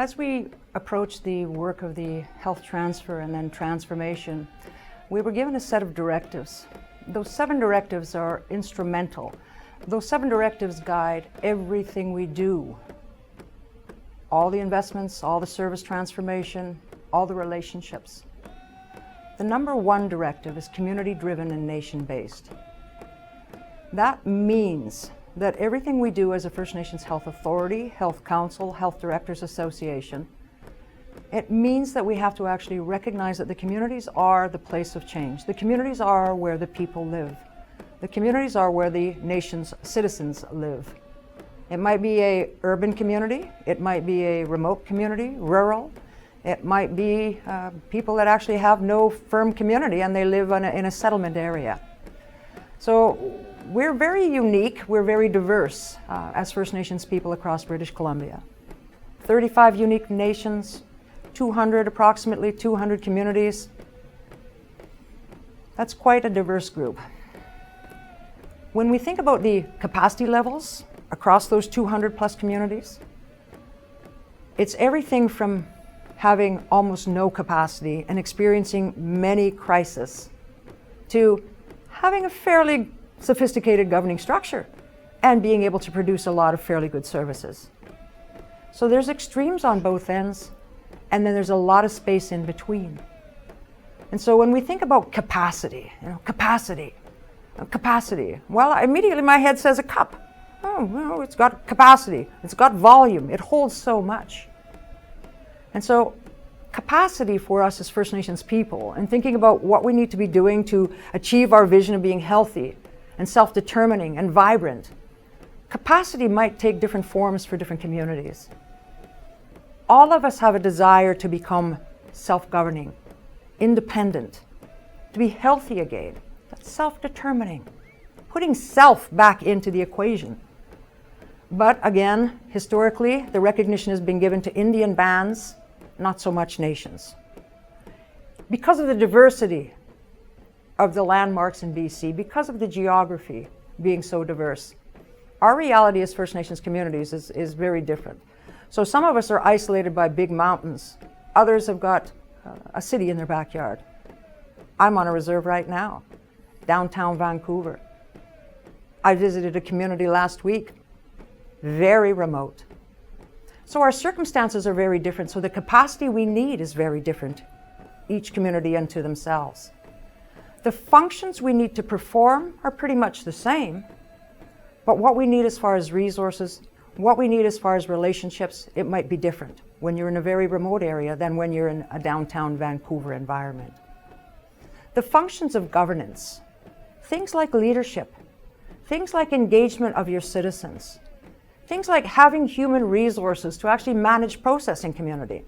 As we approach the work of the health transfer and then transformation, we were given a set of directives. Those 7 directives are instrumental. Those 7 directives guide everything we do. All the investments, all the service transformation, all the relationships. The number 1 directive is community-driven and nation-based. That means that everything we do as a First Nations Health Authority, Health Council, Health Directors Association, it means that we have to actually recognize that the communities are the place of change. The communities are where the people live. The communities are where the nation's citizens live. It might be an urban community, it might be a remote community, rural, it might be people that actually have no firm community and they live in a settlement area. So we're very unique, we're very diverse as First Nations people across British Columbia. 35 unique nations, approximately 200 communities. That's quite a diverse group. When we think about the capacity levels across those 200 plus communities, it's everything from having almost no capacity and experiencing many crises to having a fairly sophisticated governing structure and being able to produce a lot of fairly good services. So there's extremes on both ends, and then there's a lot of space in between. And so when we think about capacity, capacity, well, immediately my head says a cup. Oh, it's got capacity, it's got volume, it holds so much. And so capacity for us as First Nations people, and thinking about what we need to be doing to achieve our vision of being healthy and self-determining and vibrant, capacity might take different forms for different communities. All of us have a desire to become self-governing, independent, to be healthy again. That's self-determining, putting self back into the equation. But again, historically, the recognition has been given to Indian bands, not so much nations. Because of the diversity of the landmarks in BC, because of the geography being so diverse, our reality as First Nations communities is very different. So some of us are isolated by big mountains. Others have got a city in their backyard. I'm on a reserve right now, downtown Vancouver. I visited a community last week, very remote. So our circumstances are very different, so the capacity we need is very different, each community unto themselves. The functions we need to perform are pretty much the same, but what we need as far as resources, what we need as far as relationships, it might be different when you're in a very remote area than when you're in a downtown Vancouver environment. The functions of governance, things like leadership, things like engagement of your citizens, things like having human resources to actually manage processing community.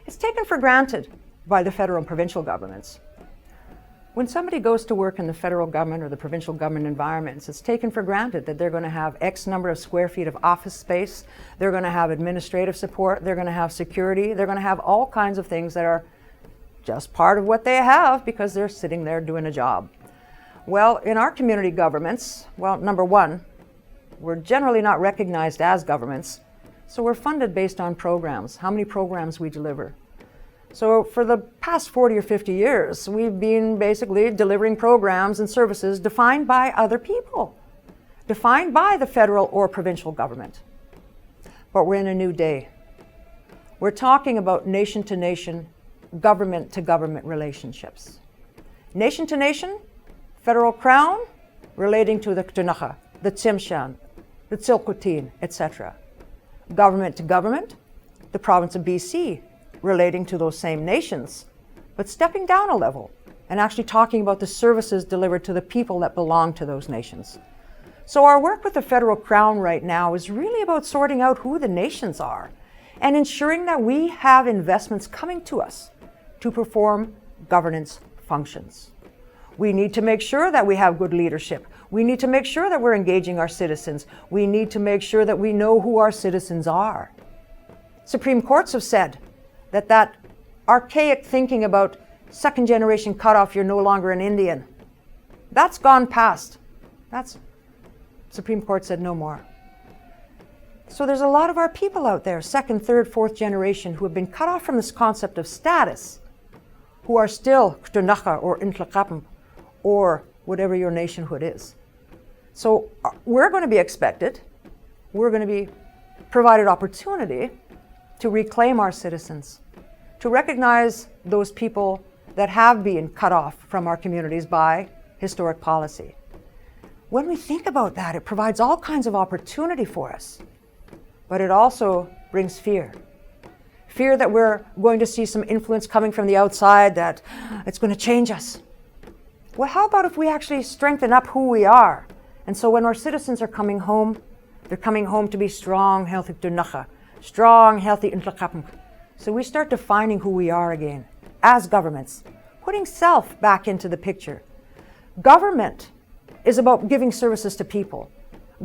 It's taken for granted by the federal and provincial governments. When somebody goes to work in the federal government or the provincial government environments, it's taken for granted that they're going to have X number of square feet of office space, they're going to have administrative support, they're going to have security, they're going to have all kinds of things that are just part of what they have because they're sitting there doing a job. Well, in our community governments, well, number one, we're generally not recognized as governments, so we're funded based on programs, how many programs we deliver. So for the past 40 or 50 years, we've been basically delivering programs and services defined by other people, defined by the federal or provincial government. But we're in a new day. We're talking about nation-to-nation, government-to-government relationships. Nation-to-nation, federal crown relating to the Ktunaxa, the Tsimshian, the Tsilhqot'in, etc. Government-to-government, the province of BC, relating to those same nations, but stepping down a level and actually talking about the services delivered to the people that belong to those nations. So our work with the federal crown right now is really about sorting out who the nations are and ensuring that we have investments coming to us to perform governance functions. We need to make sure that we have good leadership. We need to make sure that we're engaging our citizens. We need to make sure that we know who our citizens are. Supreme Courts have said that archaic thinking about second generation cutoff, you're no longer an Indian, that's gone past. Supreme Court said no more. So there's a lot of our people out there, second, third, fourth generation, who have been cut off from this concept of status, who are still Ktunaxa or Intlaqapm or whatever your nationhood is. So we're going to be expected, we're going to be provided opportunity to reclaim our citizens, to recognize those people that have been cut off from our communities by historic policy. When we think about that, it provides all kinds of opportunity for us, but it also brings fear. Fear that we're going to see some influence coming from the outside, that it's going to change us. Well, how about if we actually strengthen up who we are? And so when our citizens are coming home, they're coming home to be strong, healthy Ktunaxa, strong, healthy Intlaqapm. So we start defining who we are again as governments, putting self back into the picture. Government is about giving services to people.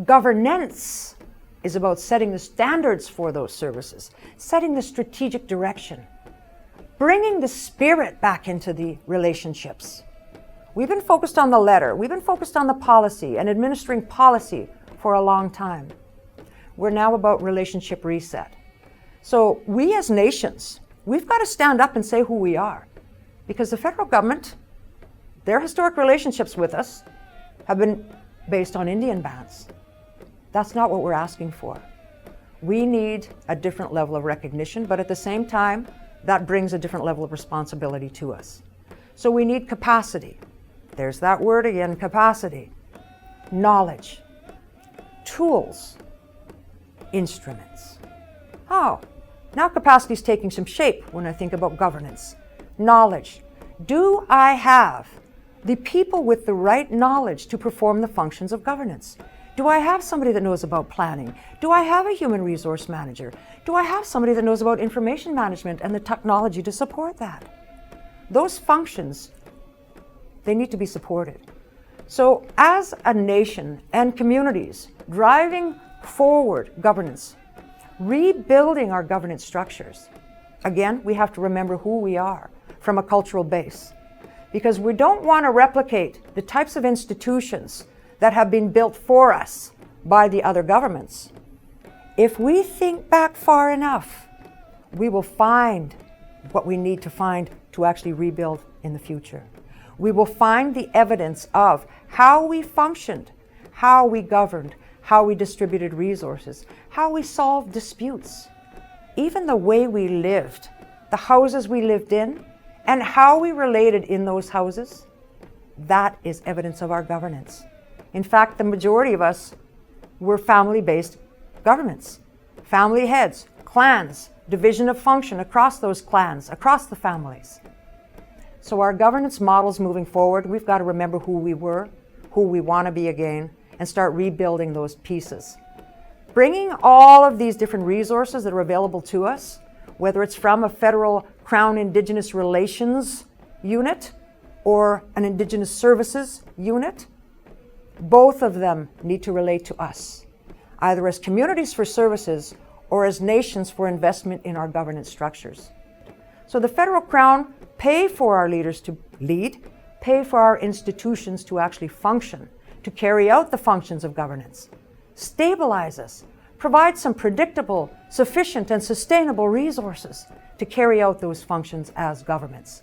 Governance is about setting the standards for those services, setting the strategic direction, bringing the spirit back into the relationships. We've been focused on the letter, we've been focused on the policy and administering policy for a long time. We're now about relationship reset. So we as nations, we've got to stand up and say who we are, because the federal government, their historic relationships with us have been based on Indian bands. That's not what we're asking for. We need a different level of recognition, but at the same time, that brings a different level of responsibility to us. So we need capacity. There's that word again, capacity. Knowledge. Tools. Instruments. Oh, now capacity is taking some shape when I think about governance. Knowledge. Do I have the people with the right knowledge to perform the functions of governance? Do I have somebody that knows about planning? Do I have a human resource manager? Do I have somebody that knows about information management and the technology to support that? Those functions, they need to be supported. So as a nation and communities driving forward governance, rebuilding our governance structures, again, we have to remember who we are from a cultural base, because we don't want to replicate the types of institutions that have been built for us by the other governments. If we think back far enough, we will find what we need to find to actually rebuild in the future. We will find the evidence of how we functioned, how we governed, how we distributed resources, how we solved disputes, even the way we lived, the houses we lived in, and how we related in those houses. That is evidence of our governance. In fact, the majority of us were family-based governments. Family heads, clans, division of function across those clans, across the families. So our governance models moving forward, we've got to remember who we were, who we want to be again, and start rebuilding those pieces. Bringing all of these different resources that are available to us, whether it's from a federal Crown Indigenous Relations unit or an Indigenous Services unit, both of them need to relate to us, either as communities for services or as nations for investment in our governance structures. So the federal Crown pay for our leaders to lead, pay for our institutions to actually function, to carry out the functions of governance, stabilize us, provide some predictable, sufficient, and sustainable resources to carry out those functions as governments.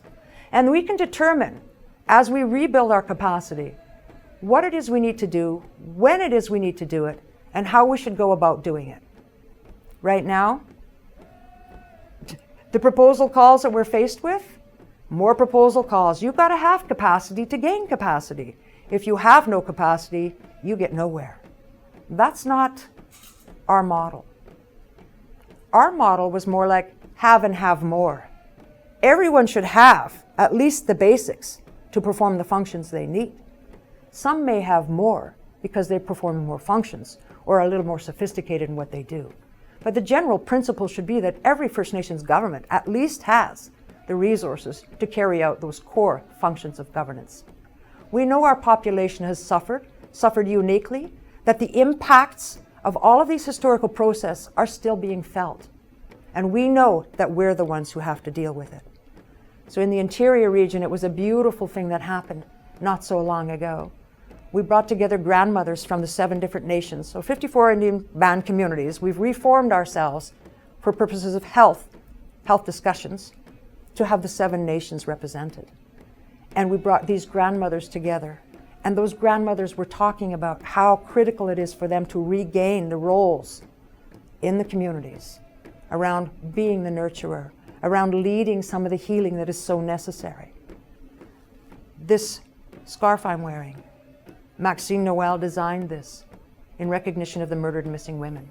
And we can determine, as we rebuild our capacity, what it is we need to do, when it is we need to do it, and how we should go about doing it. Right now, the proposal calls that we're faced with, more proposal calls. You've got to have capacity to gain capacity. If you have no capacity, you get nowhere. That's not our model. Our model was more like have and have more. Everyone should have at least the basics to perform the functions they need. Some may have more because they perform more functions or are a little more sophisticated in what they do. But the general principle should be that every First Nations government at least has the resources to carry out those core functions of governance. We know our population has suffered uniquely, that the impacts of all of these historical processes are still being felt. And we know that we're the ones who have to deal with it. So in the interior region, it was a beautiful thing that happened not so long ago, we brought together grandmothers from the 7 different nations. So 54 Indian band communities. We've reformed ourselves for purposes of health discussions, to have the 7 nations represented. And we brought these grandmothers together. And those grandmothers were talking about how critical it is for them to regain the roles in the communities around being the nurturer, around leading some of the healing that is so necessary. This scarf I'm wearing, Maxine Noel designed this in recognition of the murdered and missing women.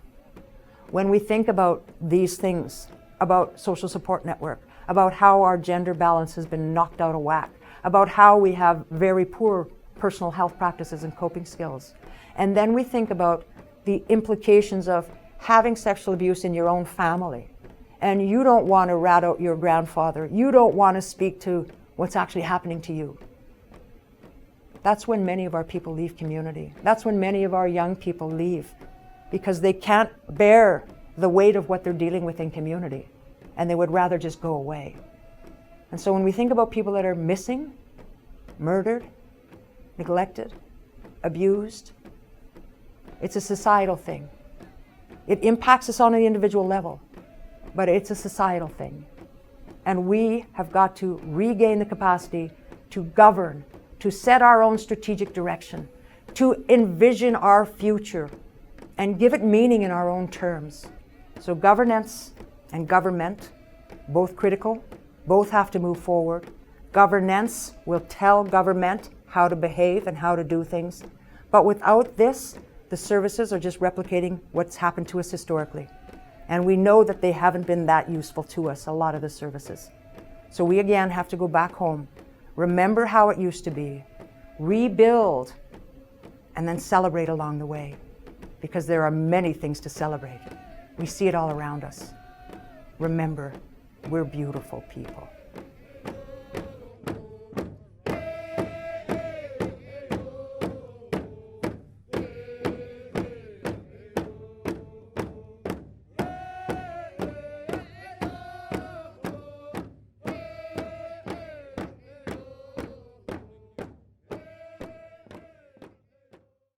When we think about these things, about social support network, about how our gender balance has been knocked out of whack, about how we have very poor personal health practices and coping skills, and then we think about the implications of having sexual abuse in your own family, and you don't want to rat out your grandfather, you don't want to speak to what's actually happening to you. That's when many of our people leave community. That's when many of our young people leave, because they can't bear the weight of what they're dealing with in community, and they would rather just go away. And so when we think about people that are missing, murdered, neglected, abused, it's a societal thing. It impacts us on an individual level, but it's a societal thing. And we have got to regain the capacity to govern, to set our own strategic direction, to envision our future and give it meaning in our own terms. So governance and government, both critical, both have to move forward. Governance will tell government how to behave and how to do things. But without this, the services are just replicating what's happened to us historically. And we know that they haven't been that useful to us, a lot of the services. So we again have to go back home, remember how it used to be, rebuild, and then celebrate along the way. Because there are many things to celebrate. We see it all around us. Remember, we're beautiful people.